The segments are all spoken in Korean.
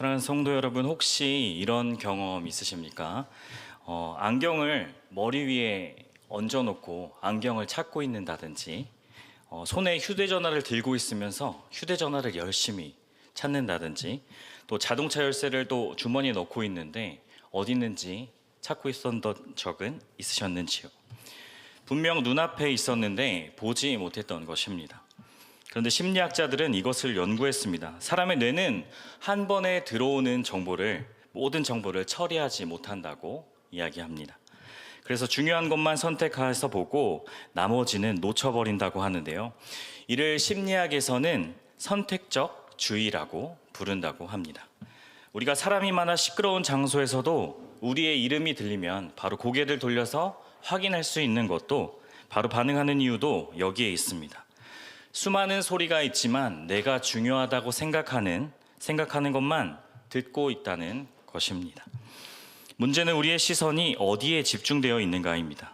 사랑하는 성도 여러분, 혹시 이런 경험 있으십니까? 안경을 머리 위에 얹어놓고 안경을 찾고 있는다든지, 손에 휴대전화를 들고 있으면서 휴대전화를 열심히 찾는다든지, 또 자동차 열쇠를 또 주머니에 넣고 있는데 어디 있는지 찾고 있었던 적은 있으셨는지요? 분명 눈앞에 있었는데 보지 못했던 것입니다. 그런데 심리학자들은 이것을 연구했습니다. 사람의 뇌는 한 번에 들어오는 모든 정보를 처리하지 못한다고 이야기합니다. 그래서 중요한 것만 선택해서 보고 나머지는 놓쳐버린다고 하는데요. 이를 심리학에서는 선택적 주의라고 부른다고 합니다. 우리가 사람이 많아 시끄러운 장소에서도 우리의 이름이 들리면 바로 고개를 돌려서 확인할 수 있는 것도, 바로 반응하는 이유도 여기에 있습니다. 수많은 소리가 있지만 내가 중요하다고 생각하는 것만 듣고 있다는 것입니다. 문제는 우리의 시선이 어디에 집중되어 있는가입니다.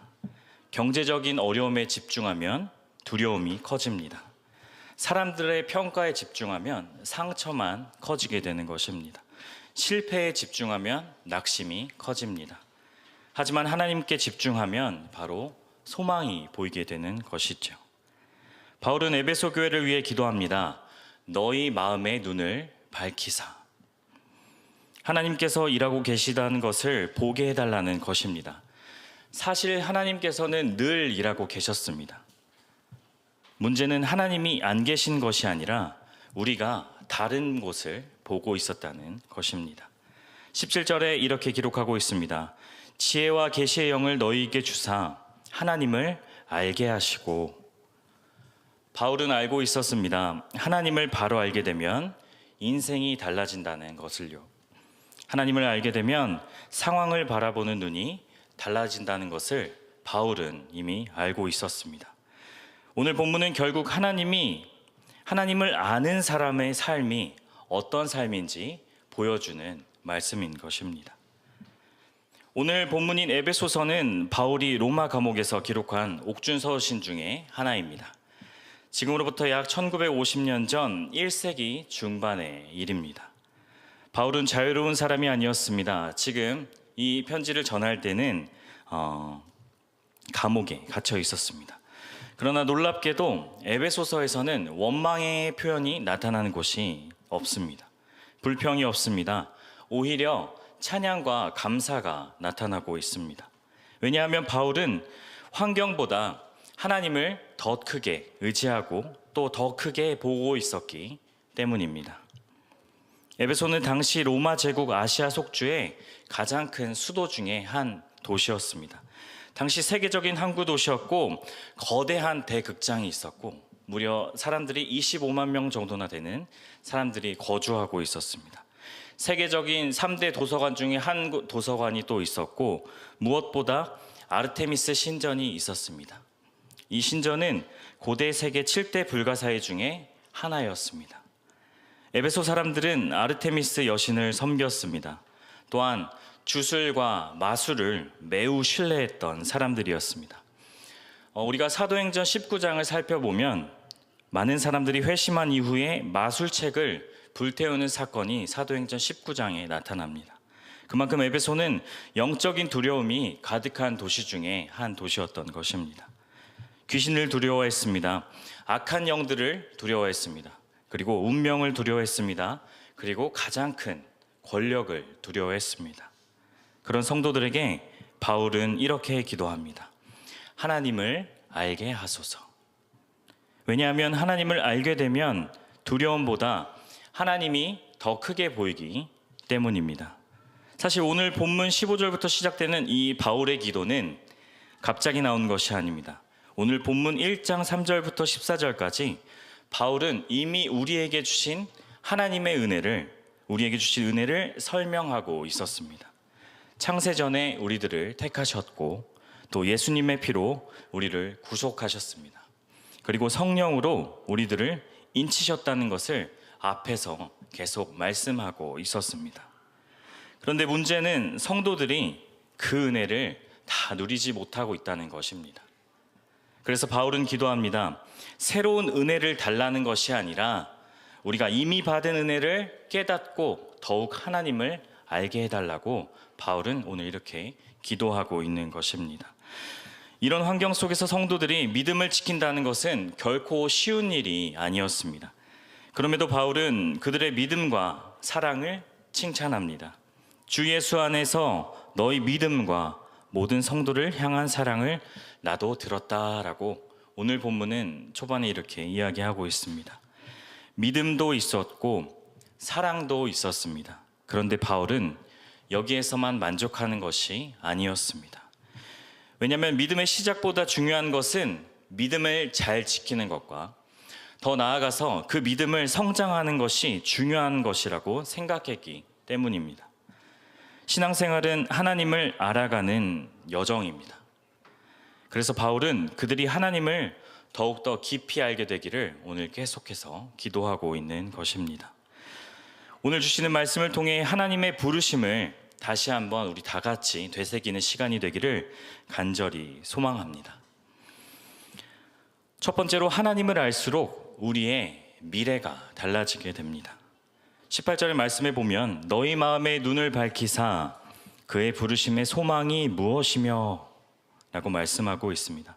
경제적인 어려움에 집중하면 두려움이 커집니다. 사람들의 평가에 집중하면 상처만 커지게 되는 것입니다. 실패에 집중하면 낙심이 커집니다. 하지만 하나님께 집중하면 바로 소망이 보이게 되는 것이죠. 바울은 에베소 교회를 위해 기도합니다. 너희 마음의 눈을 밝히사. 하나님께서 일하고 계시다는 것을 보게 해달라는 것입니다. 사실 하나님께서는 늘 일하고 계셨습니다. 문제는 하나님이 안 계신 것이 아니라 우리가 다른 곳을 보고 있었다는 것입니다. 17절에 이렇게 기록하고 있습니다. 지혜와 계시의 영을 너희에게 주사 하나님을 알게 하시고. 바울은 알고 있었습니다. 하나님을 바로 알게 되면 인생이 달라진다는 것을요. 하나님을 알게 되면 상황을 바라보는 눈이 달라진다는 것을 바울은 이미 알고 있었습니다. 오늘 본문은 결국 하나님을 아는 사람의 삶이 어떤 삶인지 보여주는 말씀인 것입니다. 오늘 본문인 에베소서는 바울이 로마 감옥에서 기록한 옥중서신 중에 하나입니다. 지금으로부터 약 1950년 전 1세기 중반의 일입니다. 바울은 자유로운 사람이 아니었습니다. 지금 이 편지를 전할 때는 감옥에 갇혀 있었습니다. 그러나 놀랍게도 에베소서에서는 원망의 표현이 나타나는 곳이 없습니다. 불평이 없습니다. 오히려 찬양과 감사가 나타나고 있습니다. 왜냐하면 바울은 환경보다 하나님을 더 크게 의지하고 또 더 크게 보고 있었기 때문입니다. 에베소는 당시 로마 제국 아시아 속주의 가장 큰 수도 중에 한 도시였습니다. 당시 세계적인 항구 도시였고 거대한 대극장이 있었고 무려 사람들이 25만 명 정도나 되는 사람들이 거주하고 있었습니다. 세계적인 3대 도서관 중에 한 도서관이 또 있었고 무엇보다 아르테미스 신전이 있었습니다. 이 신전은 고대 세계 7대 불가사의 중에 하나였습니다. 에베소 사람들은 아르테미스 여신을 섬겼습니다. 또한 주술과 마술을 매우 신뢰했던 사람들이었습니다. 우리가 사도행전 19장을 살펴보면 많은 사람들이 회심한 이후에 마술책을 불태우는 사건이 사도행전 19장에 나타납니다. 그만큼 에베소는 영적인 두려움이 가득한 도시 중에 한 도시였던 것입니다. 귀신을 두려워했습니다. 악한 영들을 두려워했습니다. 그리고 운명을 두려워했습니다. 그리고 가장 큰 권력을 두려워했습니다. 그런 성도들에게 바울은 이렇게 기도합니다. 하나님을 알게 하소서. 왜냐하면 하나님을 알게 되면 두려움보다 하나님이 더 크게 보이기 때문입니다. 사실 오늘 본문 15절부터 시작되는 이 바울의 기도는 갑자기 나온 것이 아닙니다. 오늘 본문 1장 3절부터 14절까지 바울은 이미 우리에게 주신 은혜를 설명하고 있었습니다. 창세전에 우리들을 택하셨고 또 예수님의 피로 우리를 구속하셨습니다. 그리고 성령으로 우리들을 인치셨다는 것을 앞에서 계속 말씀하고 있었습니다. 그런데 문제는 성도들이 그 은혜를 다 누리지 못하고 있다는 것입니다. 그래서 바울은 기도합니다. 새로운 은혜를 달라는 것이 아니라 우리가 이미 받은 은혜를 깨닫고 더욱 하나님을 알게 해달라고 바울은 오늘 이렇게 기도하고 있는 것입니다. 이런 환경 속에서 성도들이 믿음을 지킨다는 것은 결코 쉬운 일이 아니었습니다. 그럼에도 바울은 그들의 믿음과 사랑을 칭찬합니다. 주 예수 안에서 너희 믿음과 모든 성도를 향한 사랑을 나도 들었다라고 오늘 본문은 초반에 이렇게 이야기하고 있습니다. 믿음도 있었고 사랑도 있었습니다. 그런데 바울은 여기에서만 만족하는 것이 아니었습니다. 왜냐하면 믿음의 시작보다 중요한 것은 믿음을 잘 지키는 것과 더 나아가서 그 믿음을 성장하는 것이 중요한 것이라고 생각했기 때문입니다. 신앙생활은 하나님을 알아가는 여정입니다. 그래서 바울은 그들이 하나님을 더욱더 깊이 알게 되기를 오늘 계속해서 기도하고 있는 것입니다. 오늘 주시는 말씀을 통해 하나님의 부르심을 다시 한번 우리 다 같이 되새기는 시간이 되기를 간절히 소망합니다. 첫 번째로 하나님을 알수록 우리의 미래가 달라지게 됩니다. 18절의 말씀에 보면 너희 마음의 눈을 밝히사 그의 부르심의 소망이 무엇이며 라고 말씀하고 있습니다.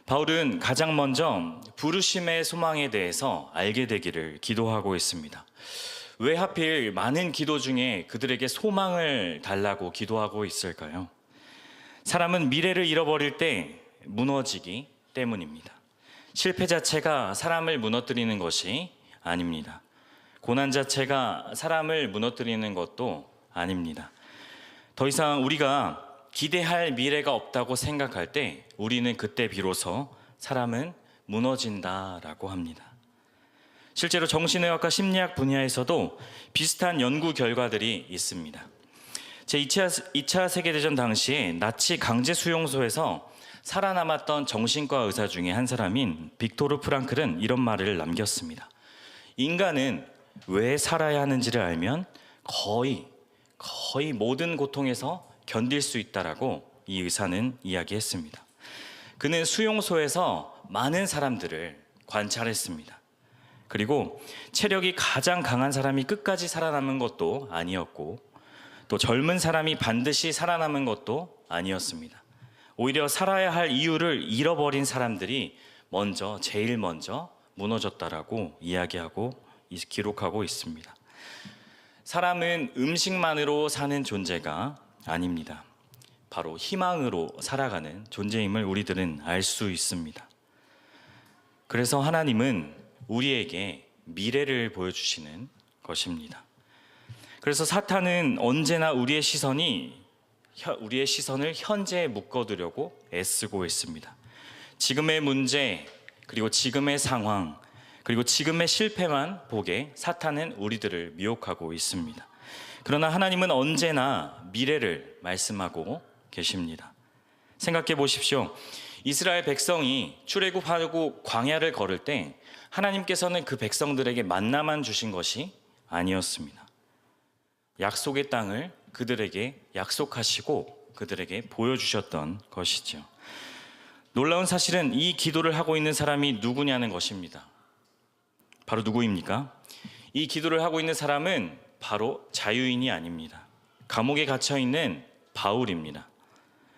바울은 가장 먼저 부르심의 소망에 대해서 알게 되기를 기도하고 있습니다. 왜 하필 많은 기도 중에 그들에게 소망을 달라고 기도하고 있을까요? 사람은 미래를 잃어버릴 때 무너지기 때문입니다. 실패 자체가 사람을 무너뜨리는 것이 아닙니다. 고난 자체가 사람을 무너뜨리는 것도 아닙니다. 더 이상 우리가 기대할 미래가 없다고 생각할 때 우리는 그때 비로소 사람은 무너진다라고 합니다. 실제로 정신의학과 심리학 분야에서도 비슷한 연구 결과들이 있습니다. 제2차 세계대전 당시에 나치 강제 수용소에서 살아남았던 정신과 의사 중에 한 사람인 빅토르 프랑클은 이런 말을 남겼습니다. 인간은 왜 살아야 하는지를 알면 거의 모든 고통에서 견딜 수 있다라고 이 의사는 이야기했습니다. 그는 수용소에서 많은 사람들을 관찰했습니다. 그리고 체력이 가장 강한 사람이 끝까지 살아남은 것도 아니었고 또 젊은 사람이 반드시 살아남은 것도 아니었습니다. 오히려 살아야 할 이유를 잃어버린 사람들이 제일 먼저 무너졌다라고 이야기하고 기록하고 있습니다. 사람은 음식만으로 사는 존재가 아닙니다. 바로 희망으로 살아가는 존재임을 우리들은 알 수 있습니다. 그래서 하나님은 우리에게 미래를 보여주시는 것입니다. 그래서 사탄은 언제나 우리의 시선을 현재에 묶어두려고 애쓰고 있습니다. 지금의 문제, 그리고 지금의 상황, 그리고 지금의 실패만 보게 사탄은 우리들을 미혹하고 있습니다. 그러나 하나님은 언제나 미래를 말씀하고 계십니다. 생각해 보십시오. 이스라엘 백성이 출애굽하고 광야를 걸을 때 하나님께서는 그 백성들에게 만나만 주신 것이 아니었습니다. 약속의 땅을 그들에게 약속하시고 그들에게 보여주셨던 것이죠. 놀라운 사실은 이 기도를 하고 있는 사람이 누구냐는 것입니다. 바로 누구입니까? 이 기도를 하고 있는 사람은 바로 자유인이 아닙니다. 감옥에 갇혀 있는 바울입니다.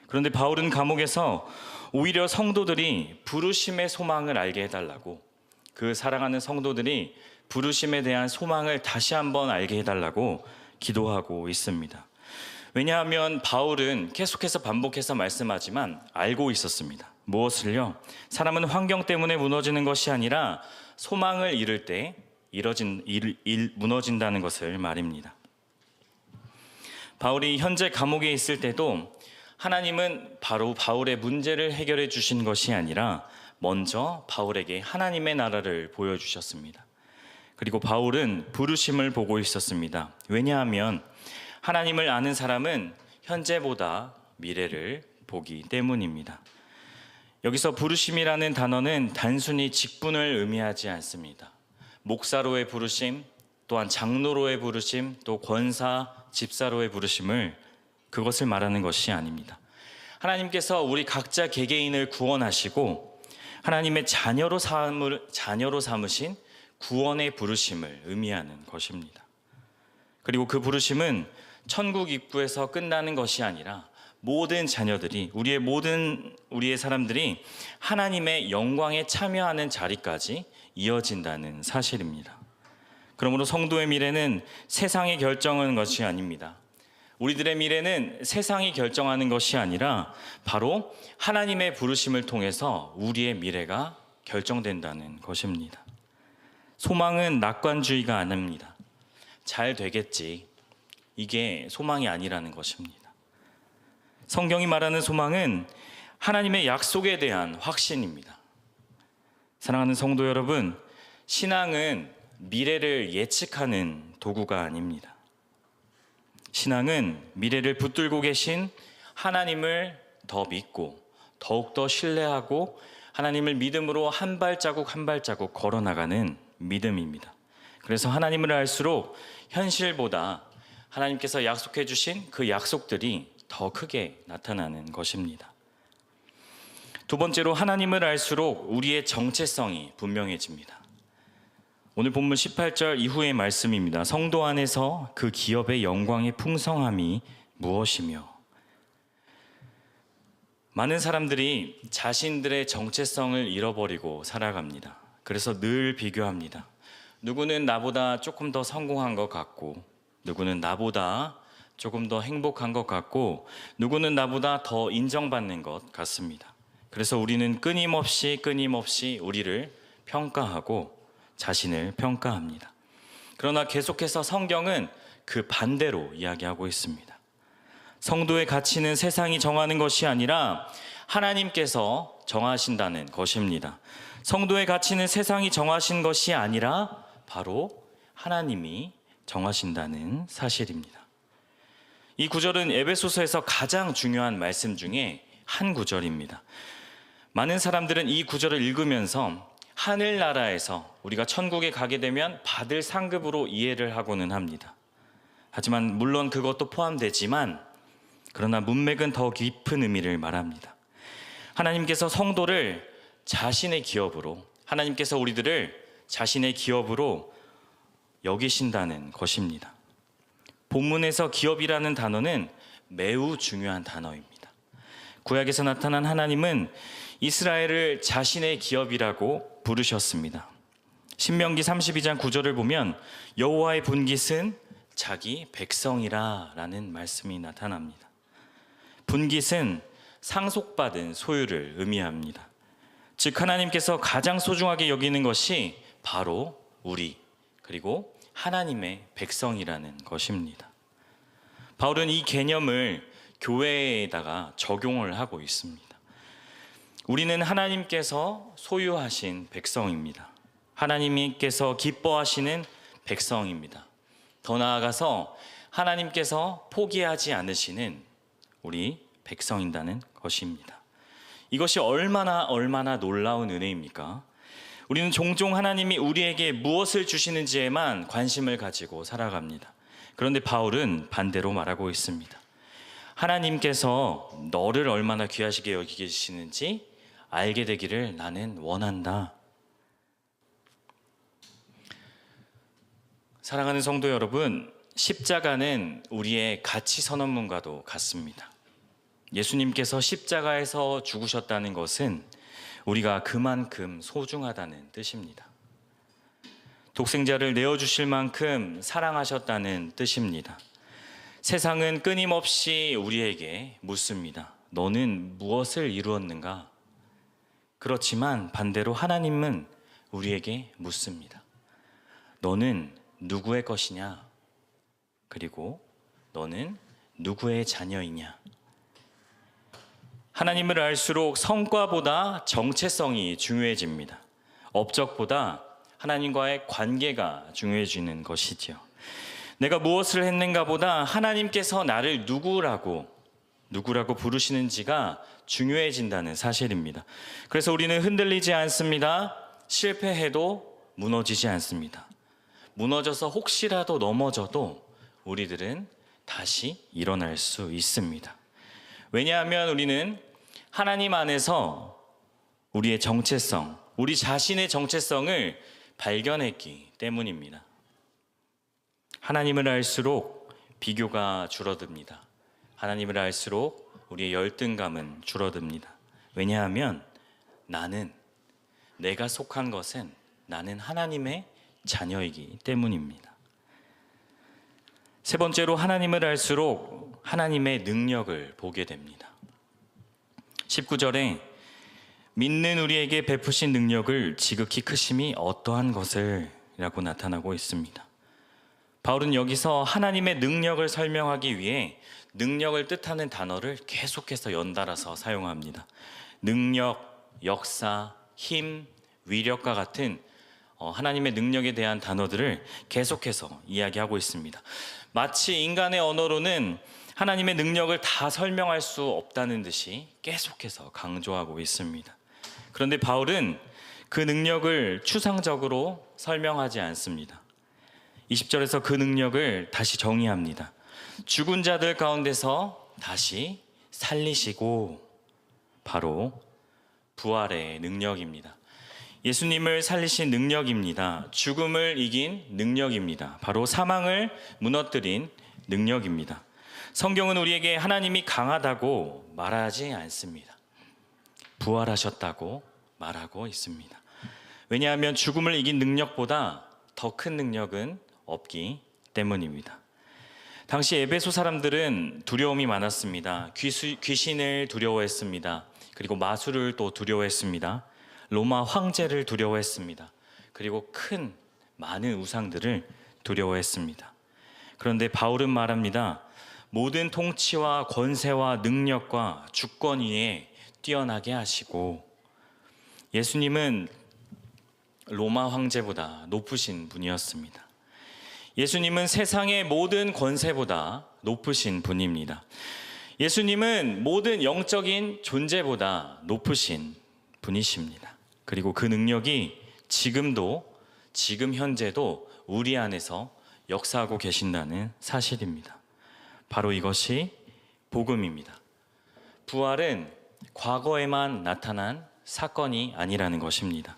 그런데 바울은 감옥에서 오히려 성도들이 부르심의 소망을 알게 해달라고, 그 사랑하는 성도들이 부르심에 대한 소망을 다시 한번 알게 해달라고 기도하고 있습니다. 왜냐하면 바울은 계속해서 반복해서 말씀하지만 알고 있었습니다. 무엇을요? 사람은 환경 때문에 무너지는 것이 아니라 소망을 잃을 때 무너진다는 것을 말입니다. 바울이 현재 감옥에 있을 때도 하나님은 바로 바울의 문제를 해결해 주신 것이 아니라 먼저 바울에게 하나님의 나라를 보여주셨습니다. 그리고 바울은 부르심을 보고 있었습니다. 왜냐하면 하나님을 아는 사람은 현재보다 미래를 보기 때문입니다. 여기서 부르심이라는 단어는 단순히 직분을 의미하지 않습니다. 목사로의 부르심, 또한 장로로의 부르심, 또 권사, 집사로의 부르심을 그것을 말하는 것이 아닙니다. 하나님께서 우리 각자 개개인을 구원하시고 하나님의 자녀로 삼으신 구원의 부르심을 의미하는 것입니다. 그리고 그 부르심은 천국 입구에서 끝나는 것이 아니라 모든 자녀들이, 우리의 사람들이 하나님의 영광에 참여하는 자리까지 이어진다는 사실입니다. 그러므로 성도의 미래는 세상이 결정하는 것이 아닙니다. 우리들의 미래는 세상이 결정하는 것이 아니라 바로 하나님의 부르심을 통해서 우리의 미래가 결정된다는 것입니다. 소망은 낙관주의가 아닙니다. 잘 되겠지. 이게 소망이 아니라는 것입니다. 성경이 말하는 소망은 하나님의 약속에 대한 확신입니다. 사랑하는 성도 여러분, 신앙은 미래를 예측하는 도구가 아닙니다. 신앙은 미래를 붙들고 계신 하나님을 더 믿고 더욱더 신뢰하고 하나님을 믿음으로 한 발자국 한 발자국 걸어나가는 믿음입니다. 그래서 하나님을 알수록 현실보다 하나님께서 약속해 주신 그 약속들이 더 크게 나타나는 것입니다. 두 번째로, 하나님을 알수록 우리의 정체성이 분명해집니다. 오늘 본문 18절 이후의 말씀입니다. 성도 안에서 그 기업의 영광의 풍성함이 무엇이며. 많은 사람들이 자신들의 정체성을 잃어버리고 살아갑니다. 그래서 늘 비교합니다. 누구는 나보다 조금 더 성공한 것 같고, 누구는 나보다 조금 더 행복한 것 같고, 누구는 나보다 더 인정받는 것 같습니다. 그래서 우리는 끊임없이 우리를 평가하고 자신을 평가합니다. 그러나 계속해서 성경은 그 반대로 이야기하고 있습니다. 성도의 가치는 세상이 정하는 것이 아니라 하나님께서 정하신다는 것입니다. 성도의 가치는 세상이 정하신 것이 아니라 바로 하나님이 정하신다는 사실입니다. 이 구절은 에베소서에서 가장 중요한 말씀 중에 한 구절입니다. 많은 사람들은 이 구절을 읽으면서 하늘나라에서 우리가 천국에 가게 되면 받을 상급으로 이해를 하고는 합니다. 하지만 물론 그것도 포함되지만, 그러나 문맥은 더 깊은 의미를 말합니다. 하나님께서 성도를 자신의 기업으로, 하나님께서 우리들을 자신의 기업으로 여기신다는 것입니다. 본문에서 기업이라는 단어는 매우 중요한 단어입니다. 구약에서 나타난 하나님은 이스라엘을 자신의 기업이라고 부르셨습니다. 신명기 32장 9절을 보면 여호와의 분깃은 자기 백성이라 라는 말씀이 나타납니다. 분깃은 상속받은 소유를 의미합니다. 즉 하나님께서 가장 소중하게 여기는 것이 바로 우리, 그리고 하나님의 백성이라는 것입니다. 바울은 이 개념을 교회에다가 적용을 하고 있습니다. 우리는 하나님께서 소유하신 백성입니다. 하나님께서 기뻐하시는 백성입니다. 더 나아가서 하나님께서 포기하지 않으시는 우리 백성이라는 것입니다. 이것이 얼마나 놀라운 은혜입니까? 우리는 종종 하나님이 우리에게 무엇을 주시는지에만 관심을 가지고 살아갑니다. 그런데 바울은 반대로 말하고 있습니다. 하나님께서 너를 얼마나 귀하시게 여기시는지 알게 되기를 나는 원한다. 사랑하는 성도 여러분, 십자가는 우리의 가치 선언문과도 같습니다. 예수님께서 십자가에서 죽으셨다는 것은 우리가 그만큼 소중하다는 뜻입니다. 독생자를 내어주실 만큼 사랑하셨다는 뜻입니다. 세상은 끊임없이 우리에게 묻습니다. 너는 무엇을 이루었는가? 그렇지만 반대로 하나님은 우리에게 묻습니다. 너는 누구의 것이냐? 그리고 너는 누구의 자녀이냐? 하나님을 알수록 성과보다 정체성이 중요해집니다. 업적보다 하나님과의 관계가 중요해지는 것이죠. 내가 무엇을 했는가 보다 하나님께서 나를 누구라고 부르시는지가 중요해진다는 사실입니다. 그래서 우리는 흔들리지 않습니다. 실패해도 무너지지 않습니다. 무너져서 혹시라도 넘어져도 우리들은 다시 일어날 수 있습니다. 왜냐하면 우리는 하나님 안에서 우리의 정체성, 우리 자신의 정체성을 발견했기 때문입니다. 하나님을 알수록 비교가 줄어듭니다. 하나님을 알수록 우리의 열등감은 줄어듭니다. 왜냐하면 내가 속한 것은 나는 하나님의 자녀이기 때문입니다. 세 번째로 하나님을 알수록 하나님의 능력을 보게 됩니다. 19절에 믿는 우리에게 베푸신 능력을 지극히 크심이 어떠한 것을 라고 나타나고 있습니다. 바울은 여기서 하나님의 능력을 설명하기 위해 능력을 뜻하는 단어를 계속해서 연달아서 사용합니다. 능력, 역사, 힘, 위력과 같은 하나님의 능력에 대한 단어들을 계속해서 이야기하고 있습니다. 마치 인간의 언어로는 하나님의 능력을 다 설명할 수 없다는 듯이 계속해서 강조하고 있습니다. 그런데 바울은 그 능력을 추상적으로 설명하지 않습니다. 20절에서 그 능력을 다시 정의합니다. 죽은 자들 가운데서 다시 살리시고, 바로 부활의 능력입니다. 예수님을 살리신 능력입니다. 죽음을 이긴 능력입니다. 바로 사망을 무너뜨린 능력입니다. 성경은 우리에게 하나님이 강하다고 말하지 않습니다. 부활하셨다고 말하고 있습니다. 왜냐하면 죽음을 이긴 능력보다 더 큰 능력은 없기 때문입니다. 당시 에베소 사람들은 두려움이 많았습니다. 귀신을 두려워했습니다. 그리고 마술을 또 두려워했습니다. 로마 황제를 두려워했습니다. 그리고 많은 우상들을 두려워했습니다. 그런데 바울은 말합니다. 모든 통치와 권세와 능력과 주권 위에 뛰어나게 하시고, 예수님은 로마 황제보다 높으신 분이었습니다. 예수님은 세상의 모든 권세보다 높으신 분입니다. 예수님은 모든 영적인 존재보다 높으신 분이십니다. 그리고 그 능력이 지금 현재도 우리 안에서 역사하고 계신다는 사실입니다. 바로 이것이 복음입니다. 부활은 과거에만 나타난 사건이 아니라는 것입니다.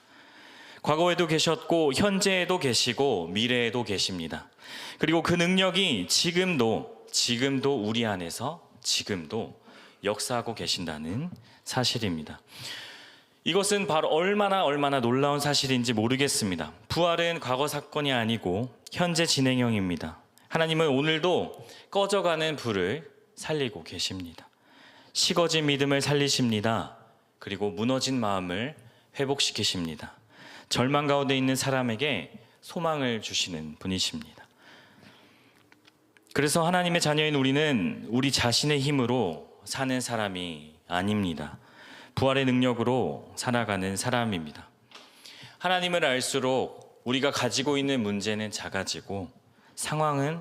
과거에도 계셨고 현재에도 계시고 미래에도 계십니다. 그리고 그 능력이 지금도 우리 안에서 지금도 역사하고 계신다는 사실입니다. 이것은 바로 얼마나 놀라운 사실인지 모르겠습니다. 부활은 과거 사건이 아니고 현재 진행형입니다. 하나님은 오늘도 꺼져가는 불을 살리고 계십니다. 식어진 믿음을 살리십니다. 그리고 무너진 마음을 회복시키십니다. 절망 가운데 있는 사람에게 소망을 주시는 분이십니다. 그래서 하나님의 자녀인 우리는 우리 자신의 힘으로 사는 사람이 아닙니다. 부활의 능력으로 살아가는 사람입니다. 하나님을 알수록 우리가 가지고 있는 문제는 작아지고 상황은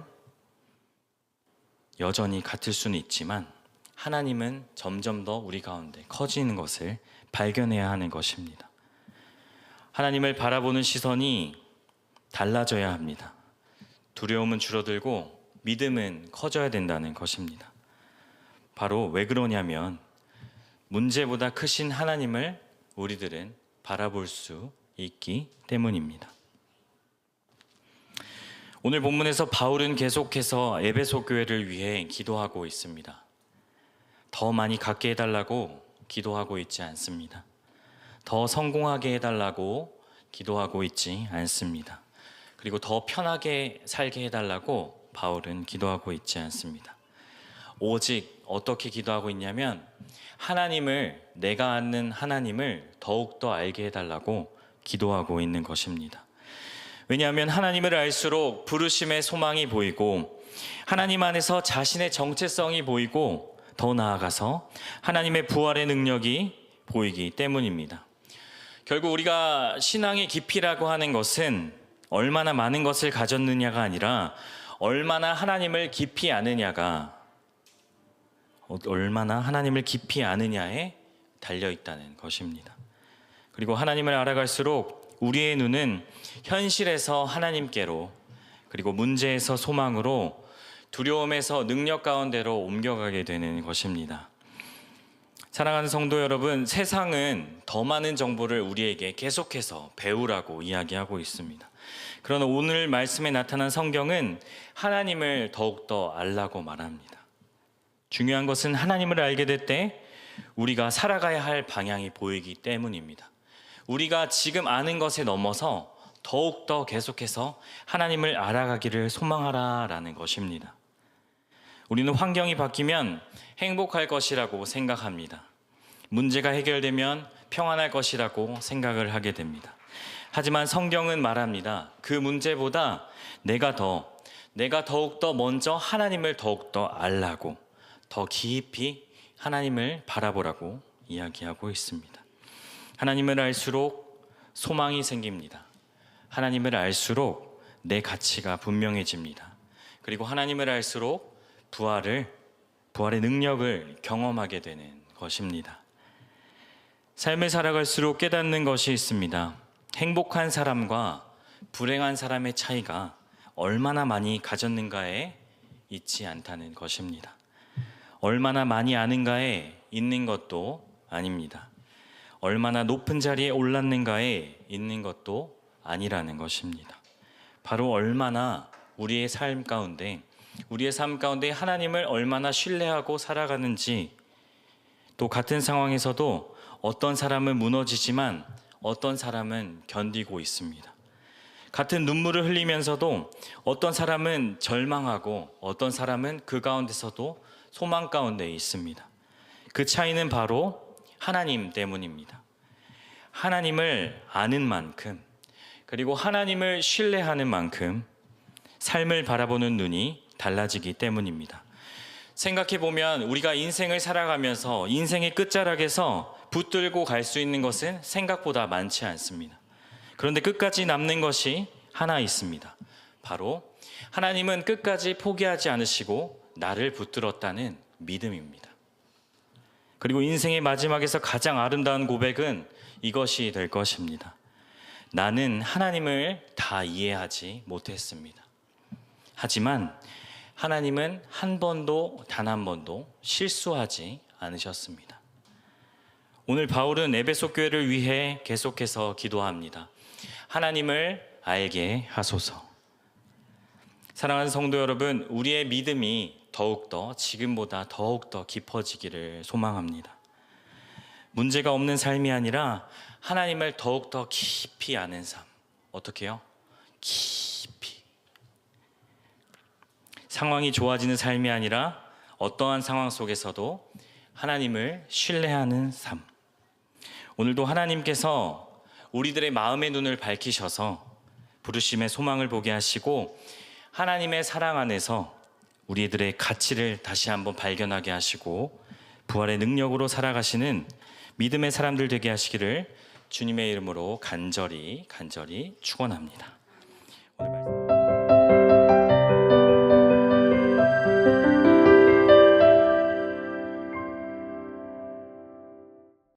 여전히 같을 수는 있지만 하나님은 점점 더 우리 가운데 커지는 것을 발견해야 하는 것입니다. 하나님을 바라보는 시선이 달라져야 합니다. 두려움은 줄어들고 믿음은 커져야 된다는 것입니다. 바로 왜 그러냐면 문제보다 크신 하나님을 우리들은 바라볼 수 있기 때문입니다. 오늘 본문에서 바울은 계속해서 에베소 교회를 위해 기도하고 있습니다. 더 많이 갖게 해달라고 기도하고 있지 않습니다. 더 성공하게 해달라고 기도하고 있지 않습니다. 그리고 더 편하게 살게 해달라고 바울은 기도하고 있지 않습니다. 오직 어떻게 기도하고 있냐면 내가 아는 하나님을 더욱더 알게 해달라고 기도하고 있는 것입니다. 왜냐하면 하나님을 알수록 부르심의 소망이 보이고 하나님 안에서 자신의 정체성이 보이고 더 나아가서 하나님의 부활의 능력이 보이기 때문입니다. 결국 우리가 신앙의 깊이라고 하는 것은 얼마나 많은 것을 가졌느냐가 아니라 얼마나 하나님을 깊이 아느냐에 달려있다는 것입니다. 그리고 하나님을 알아갈수록 우리의 눈은 현실에서 하나님께로, 그리고 문제에서 소망으로, 두려움에서 능력 가운데로 옮겨가게 되는 것입니다. 사랑하는 성도 여러분, 세상은 더 많은 정보를 우리에게 계속해서 배우라고 이야기하고 있습니다. 그러나 오늘 말씀에 나타난 성경은 하나님을 더욱더 알라고 말합니다. 중요한 것은 하나님을 알게 될 때 우리가 살아가야 할 방향이 보이기 때문입니다. 우리가 지금 아는 것에 넘어서 더욱더 계속해서 하나님을 알아가기를 소망하라라는 것입니다. 우리는 환경이 바뀌면 행복할 것이라고 생각합니다. 문제가 해결되면 평안할 것이라고 생각을 하게 됩니다. 하지만 성경은 말합니다. 그 문제보다 내가 더욱더 먼저 하나님을 더욱더 알라고, 더 깊이 하나님을 바라보라고 이야기하고 있습니다. 하나님을 알수록 소망이 생깁니다. 하나님을 알수록 내 가치가 분명해집니다. 그리고 하나님을 알수록 부활의 능력을 경험하게 되는 것입니다. 삶을 살아갈수록 깨닫는 것이 있습니다. 행복한 사람과 불행한 사람의 차이가 얼마나 많이 가졌는가에 있지 않다는 것입니다. 얼마나 많이 아는가에 있는 것도 아닙니다. 얼마나 높은 자리에 올랐는가에 있는 것도 아니라는 것입니다. 바로 얼마나 우리의 삶 가운데 하나님을 얼마나 신뢰하고 살아가는지, 또 같은 상황에서도 어떤 사람은 무너지지만 어떤 사람은 견디고 있습니다. 같은 눈물을 흘리면서도 어떤 사람은 절망하고 어떤 사람은 그 가운데서도 소망 가운데 있습니다. 그 차이는 바로 하나님 때문입니다. 하나님을 아는 만큼, 그리고 하나님을 신뢰하는 만큼 삶을 바라보는 눈이 달라지기 때문입니다. 생각해보면 우리가 인생을 살아가면서 인생의 끝자락에서 붙들고 갈 수 있는 것은 생각보다 많지 않습니다. 그런데 끝까지 남는 것이 하나 있습니다. 바로 하나님은 끝까지 포기하지 않으시고 나를 붙들었다는 믿음입니다. 그리고 인생의 마지막에서 가장 아름다운 고백은 이것이 될 것입니다. 나는 하나님을 다 이해하지 못했습니다. 하지만 하나님은 단 한 번도 실수하지 않으셨습니다. 오늘 바울은 에베소 교회를 위해 계속해서 기도합니다. 하나님을 알게 하소서. 사랑하는 성도 여러분, 우리의 믿음이 지금보다 더욱더 깊어지기를 소망합니다. 문제가 없는 삶이 아니라 하나님을 더욱더 깊이 아는 삶. 어떻게 해요? 깊이. 상황이 좋아지는 삶이 아니라 어떠한 상황 속에서도 하나님을 신뢰하는 삶. 오늘도 하나님께서 우리들의 마음의 눈을 밝히셔서 부르심의 소망을 보게 하시고 하나님의 사랑 안에서 우리들의 가치를 다시 한번 발견하게 하시고 부활의 능력으로 살아가시는 믿음의 사람들 되게 하시기를 주님의 이름으로 간절히 축원합니다. 오늘 말씀